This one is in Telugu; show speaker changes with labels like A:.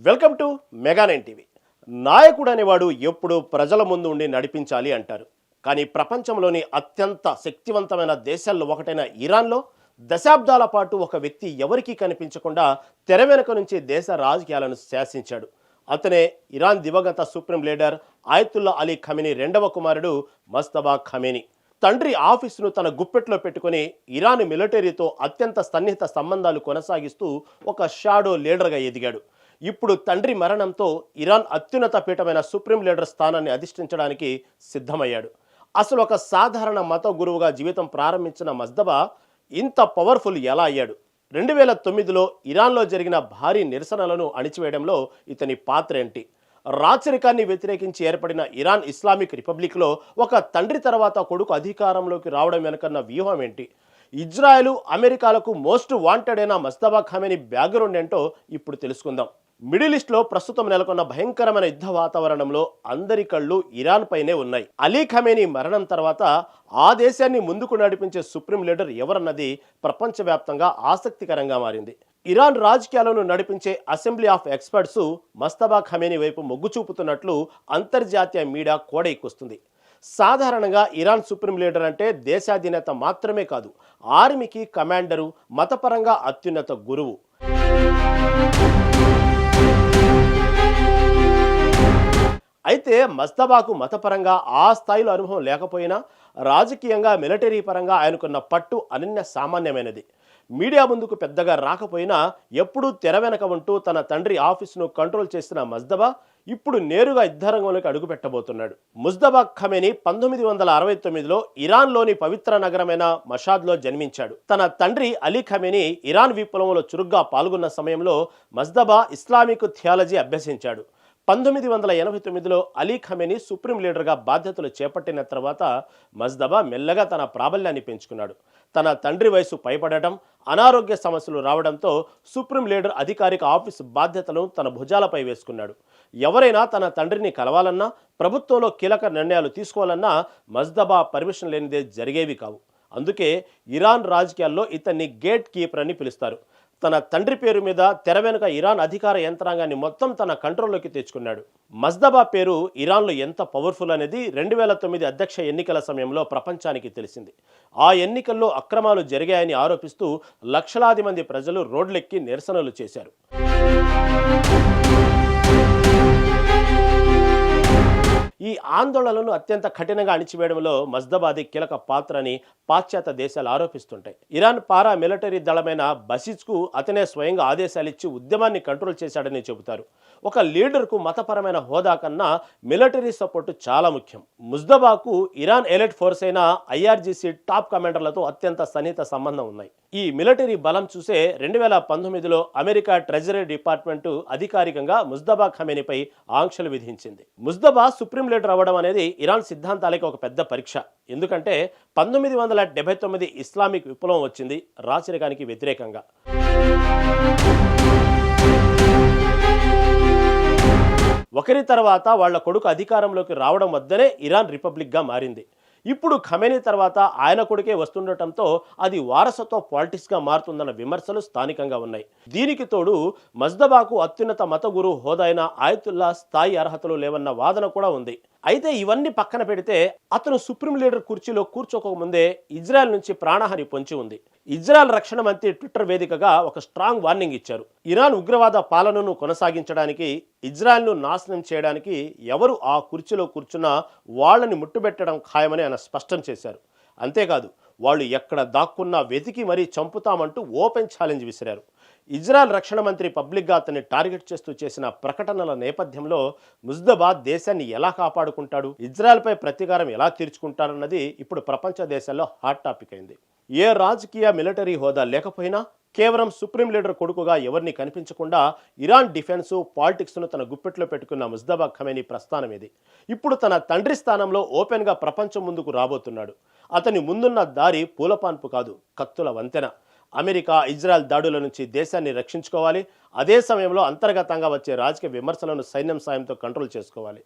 A: Welcome to మెగా9 TV. నాయకుడు అనేవాడు ఎప్పుడు ప్రజల ముందు ఉండి నడిపించాలి అంటారు. కానీ ప్రపంచంలోని అత్యంత శక్తివంతమైన దేశాల్లో ఒకటైన ఇరాన్లో దశాబ్దాల పాటు ఒక వ్యక్తి ఎవరికీ కనిపించకుండా తెర వెనుక నుంచి దేశ రాజకీయాలను శాసించాడు. అతనే ఇరాన్ దివంగత సుప్రీం లీడర్ ఆయతుల్లా అలీ ఖమేనీ రెండవ కుమారుడు మజ్తబా ఖమేనీ. తండ్రి ఆఫీసును తన గుప్పెట్లో పెట్టుకుని ఇరాన్ మిలిటరీతో అత్యంత సన్నిహిత సంబంధాలు కొనసాగిస్తూ ఒక షాడో లీడర్గా ఎదిగాడు. ఇప్పుడు తండ్రి మరణంతో ఇరాన్ అత్యున్నత పీఠమైన సుప్రీం లీడర్ స్థానాన్ని అధిష్ఠించడానికి సిద్ధమయ్యాడు. అసలు ఒక సాధారణ మత గురువుగా జీవితం ప్రారంభించిన మజ్తబా ఇంత పవర్ఫుల్ ఎలా అయ్యాడు? 2009లో ఇరాన్లో జరిగిన భారీ నిరసనలను అణిచివేయడంలో ఇతని పాత్ర ఏంటి? రాచరికాన్ని వ్యతిరేకించి ఏర్పడిన ఇరాన్ ఇస్లామిక్ రిపబ్లిక్లో ఒక తండ్రి తర్వాత కొడుకు అధికారంలోకి రావడం వెనుకన్న వ్యూహం ఏంటి? ఇజ్రాయెల్ అమెరికాలకు మోస్ట్ వాంటెడ్ అయిన మజ్తబా ఖమేనీ బ్యాక్గ్రౌండ్ ఏంటో ఇప్పుడు తెలుసుకుందాం. మిడిల్ ఈస్ట్లో ప్రస్తుతం నెలకొన్న భయంకరమైన యుద్ధ వాతావరణంలో అందరి కళ్ళు ఇరాన్ పైనే ఉన్నాయి. అలీ ఖమేనీ మరణం తర్వాత ఆ దేశాన్ని ముందుకు నడిపించే సుప్రీం లీడర్ ఎవరన్నది ప్రపంచవ్యాప్తంగా ఆసక్తికరంగా మారింది. ఇరాన్ రాజకీయాలను నడిపించే అసెంబ్లీ ఆఫ్ ఎక్స్పర్ట్స్ మజ్తబా ఖమేనీ వైపు మొగ్గు చూపుతున్నట్లు అంతర్జాతీయ మీడియా కోడెక్కుస్తుంది. సాధారణంగా ఇరాన్ సుప్రీం లీడర్ అంటే దేశాధినేత మాత్రమే కాదు, ఆర్మీకి కమాండరు, మతపరంగా అత్యున్నత గురువు. అయితే మజ్తబాకు మతపరంగా ఆ స్థాయిలో అనుభవం లేకపోయినా రాజకీయంగా మిలిటరీ పరంగా ఆయనకున్న పట్టు అనన్య సామాన్యమైనది. మీడియా ముందుకు పెద్దగా రాకపోయినా ఎప్పుడూ తెర వెనక ఉంటూ తన తండ్రి ఆఫీసును కంట్రోల్ చేసిన మజ్తబా ఇప్పుడు నేరుగా యుద్ధరంగంలోకి అడుగుపెట్టబోతున్నాడు. మజ్తబా ఖమేనీ 1969లో ఇరాన్లోని పవిత్ర నగరమైన మషాద్లో జన్మించాడు. తన తండ్రి అలీ ఖమేనీ ఇరాన్ విప్లవంలో చురుగ్గా పాల్గొన్న సమయంలో మజ్తబా ఇస్లామిక్ థియాలజీ అభ్యసించాడు. 1989లో అలీ ఖమేనీ సుప్రీం లీడర్గా బాధ్యతలు చేపట్టిన తర్వాత మజ్తబా మెల్లగా తన ప్రాబల్యాన్ని పెంచుకున్నాడు. తన తండ్రి వయసు పైపడటం, అనారోగ్య సమస్యలు రావడంతో సుప్రీం లీడర్ అధికారిక ఆఫీసు బాధ్యతలను తన భుజాలపై వేసుకున్నాడు. ఎవరైనా తన తండ్రిని కలవాలన్నా, ప్రభుత్వంలో కీలక నిర్ణయాలు తీసుకోవాలన్నా మజ్తబా పర్మిషన్ లేనిదే జరిగేవి కావు. అందుకే ఇరాన్ రాజకీయాల్లో ఇతన్ని గేట్ కీపర్ అని పిలుస్తారు. తన తండ్రి పేరు మీద తెర వెనుక ఇరాన్ అధికార యంత్రాంగాన్ని మొత్తం తన కంట్రోల్లోకి తెచ్చుకున్నాడు. మజ్తబా పేరు ఇరాన్లో ఎంత పవర్ఫుల్ అనేది 2009 అధ్యక్ష ఎన్నికల సమయంలో ప్రపంచానికి తెలిసింది. ఆ ఎన్నికల్లో అక్రమాలు జరిగాయని ఆరోపిస్తూ లక్షలాది మంది ప్రజలు రోడ్లెక్కి నిరసనలు చేశారు. ఈ ఆందోళనలను అత్యంత కఠినంగా అణిచివేయడంలో మజ్తబాది కీలక పాత్ర అని పాశ్చాత్య దేశాలు ఆరోపిస్తుంటాయి. ఇరాన్ పారా మిలిటరీ దళమైన బసిజ్కు అతనే స్వయంగా ఆదేశాలు ఇచ్చి ఉద్యమాన్ని కంట్రోల్ చేశాడని చెబుతారు. ఒక లీడర్కు మతపరమైన హోదా కన్నా మిలిటరీ సపోర్టు చాలా ముఖ్యం. మజ్తబాకు ఇరాన్ ఎలైట్ ఫోర్స్ అయిన IRGC టాప్ కమాండర్లతో అత్యంత సన్నిహిత సంబంధం ఉన్నాయి. ఈ మిలిటరీ బలం చూసే 2019లో అమెరికా ట్రెజరీ డిపార్ట్మెంటు అధికారికంగా మజ్తబా ఖమేనీపై ఆంక్షలు విధించింది. మజ్తబా సుప్రీం లీడర్ అవ్వడం అనేది ఇరాన్ సిద్ధాంతాలకి ఒక పెద్ద పరీక్ష. ఎందుకంటే 1979 ఇస్లామిక్ విప్లవం వచ్చింది రాచరికానికి వ్యతిరేకంగా. ఒకరి తర్వాత వాళ్ల కొడుకు అధికారంలోకి రావడం వద్దనే ఇరాన్ రిపబ్లిక్గా మారింది. ఇప్పుడు ఖమేనీ తర్వాత ఆయన కొడుకే వస్తుండటంతో అది వారసత్వ పాలిటిక్స్గా మారుతుందన్న విమర్శలు స్థానికంగా ఉన్నాయి. దీనికి తోడు మజ్తబాకు అత్యున్నత మత గురువు హోదా అయిన ఆయతుల్లా స్థాయి అర్హతలు లేవన్న వాదన కూడా ఉంది. అయితే ఇవన్నీ పక్కన పెడితే అతను సుప్రీం లీడర్ కుర్చీలో కూర్చోకముందే ఇజ్రాయెల్ నుంచి ప్రాణహాని పొంచి ఉంది. ఇజ్రాయెల్ రక్షణ మంత్రి ట్విట్టర్ వేదికగా ఒక స్ట్రాంగ్ వార్నింగ్ ఇచ్చారు. ఇరాన్ ఉగ్రవాద పాలనను కొనసాగించడానికి, ఇజ్రాయెల్ను నాశనం చేయడానికి ఎవరు ఆ కుర్చీలో కూర్చున్నా వాళ్ళని ముట్టుబెట్టడం ఖాయమని ఆయన స్పష్టం చేశారు. అంతేకాదు, వాళ్ళు ఎక్కడ దాక్కున్నా వెతికి మరీ చంపుతామంటూ ఓపెన్ ఛాలెంజ్ విసిరారు. ఇజ్రాయెల్ రక్షణ మంత్రి పబ్లిక్గా అతన్ని టార్గెట్ చేస్తూ చేసిన ప్రకటనల నేపథ్యంలో మజ్తబా దేశాన్ని ఎలా కాపాడుకుంటాడు, ఇజ్రాయెల్పై ప్రతీకారం ఎలా తీర్చుకుంటారన్నది ఇప్పుడు ప్రపంచ దేశాల్లో హాట్ టాపిక్ అయింది. ఏ రాజకీయ మిలిటరీ హోదా లేకపోయినా కేవలం సుప్రీం లీడర్ కొడుకుగా ఎవరిని కనిపించకుండా ఇరాన్ డిఫెన్సు, పాలిటిక్స్ను తన గుప్పెట్లో పెట్టుకున్న మజ్తబా ఖమేనీ ప్రస్థానం ఇది. ఇప్పుడు తన తండ్రి స్థానంలో ఓపెన్గా ప్రపంచం ముందుకు రాబోతున్నాడు. అతని ముందున్న దారి పూలపాన్పు కాదు, కత్తుల వంతెన. అమెరికా, ఇజ్రాయెల్ దాడుల నుంచి దేశాన్ని రక్షించుకోవాలి. అదే సమయంలో అంతర్గతంగా వచ్చే రాజకీయ విమర్శలను సైన్యం సాయంతో కంట్రోల్ చేసుకోవాలి.